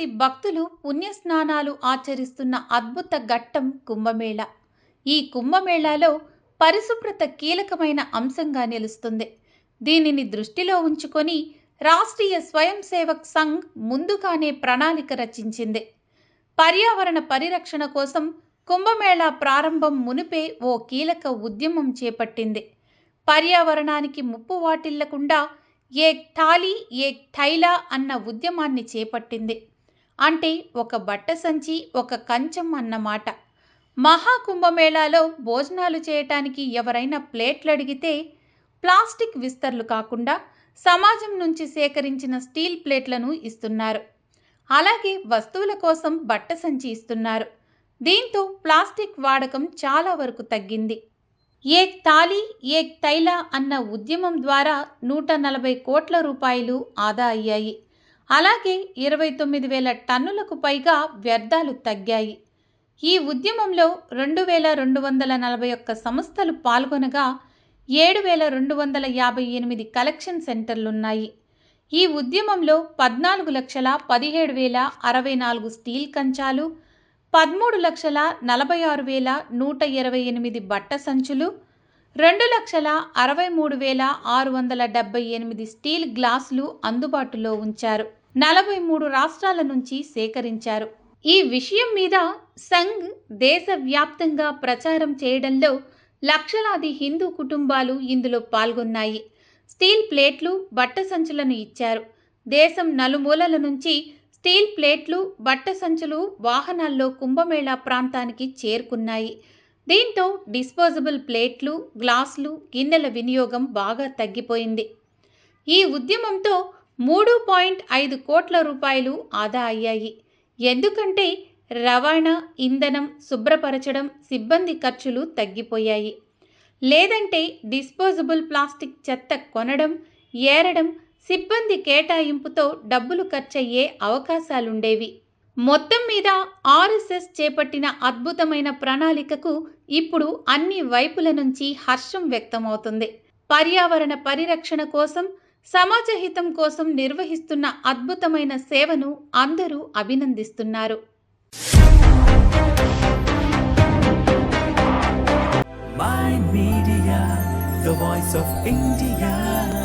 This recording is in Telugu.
మంది భక్తులు పుణ్యస్నానాలు ఆచరిస్తున్న అద్భుత ఘట్టం కుంభమేళ. ఈ కుంభమేళాలో పరిశుభ్రత కీలకమైన అంశంగా నిలుస్తుంది. దీనిని దృష్టిలో ఉంచుకొని రాష్ట్రీయ స్వయం సేవక్ సంఘ్ ముందుగానే ప్రణాళిక రచించింది. పర్యావరణ పరిరక్షణ కోసం కుంభమేళా ప్రారంభం మునిపే ఓ కీలక ఉద్యమం చేపట్టింది. పర్యావరణానికి ముప్పు వాటిల్లకుండా ఏక్ థాలి ఏక్ థైలా అన్న ఉద్యమాన్ని చేపట్టింది. అంటే ఒక బట్ట సంచి ఒక కంచం అన్నమాట. మహాకుంభమేళాలో భోజనాలు చేయటానికి ఎవరైనా ప్లేట్లు అడిగితే ప్లాస్టిక్ విస్తర్లు కాకుండా సమాజం నుంచి సేకరించిన స్టీల్ ప్లేట్లను ఇస్తున్నారు. అలాగే వస్తువుల కోసం బట్ట సంచి ఇస్తున్నారు. దీంతో ప్లాస్టిక్ వాడకం చాలా వరకు తగ్గింది. ఏక్ థాలి ఏక్ తైలా అన్న ఉద్యమం ద్వారా 140 కోట్ల రూపాయలు ఆదా అయ్యాయి. అలాగే 29,000 టన్నులకు పైగా వ్యర్థాలు తగ్గాయి. ఈ ఉద్యమంలో 2,241 సంస్థలు పాల్గొనగా 7,258 కలెక్షన్ సెంటర్లున్నాయి. ఈ ఉద్యమంలో 14,17,064 స్టీల్ కంచాలు, 13,46,128 బట్ట సంచులు, 2,63,678 స్టీల్ గ్లాసులు అందుబాటులో ఉంచారు. 43 రాష్ట్రాల నుంచి సేకరించారు. ఈ విషయం మీద సంఘ్ దేశవ్యాప్తంగా ప్రచారం చేయడంలో లక్షలాది హిందూ కుటుంబాలు ఇందులో పాల్గొన్నాయి. స్టీల్ ప్లేట్లు, బట్ట సంచులను ఇచ్చారు. దేశం నలుమూలల నుంచి స్టీల్ ప్లేట్లు, బట్ట సంచులు వాహనాల్లో కుంభమేళా ప్రాంతానికి చేరుకున్నాయి. దీంతో డిస్పోజబుల్ ప్లేట్లు, గ్లాసులు, గిన్నెల వినియోగం బాగా తగ్గిపోయింది. ఈ ఉద్యమంతో 3.5 కోట్ల రూపాయలు ఆదా అయ్యాయి. ఎందుకంటే రవాణా, ఇంధనం, శుభ్రపరచడం, సిబ్బంది ఖర్చులు తగ్గిపోయాయి. లేదంటే డిస్పోజబుల్ ప్లాస్టిక్ చెత్త కొనడం, ఏరడం, సిబ్బంది కేటాయింపుతో డబ్బులు ఖర్చయ్యే అవకాశాలుండేవి. మొత్తం మీద ఆర్ఎస్ఎస్ చేపట్టిన అద్భుతమైన ప్రణాళికకు ఇప్పుడు అన్ని వైపుల నుంచి హర్షం వ్యక్తమవుతుంది. పర్యావరణ పరిరక్షణ కోసం, సమాజ హితం కోసం నిర్వహిస్తున్న అద్భుతమైన సేవను అందరూ అభినందిస్తున్నారు. My Media, the voice of India.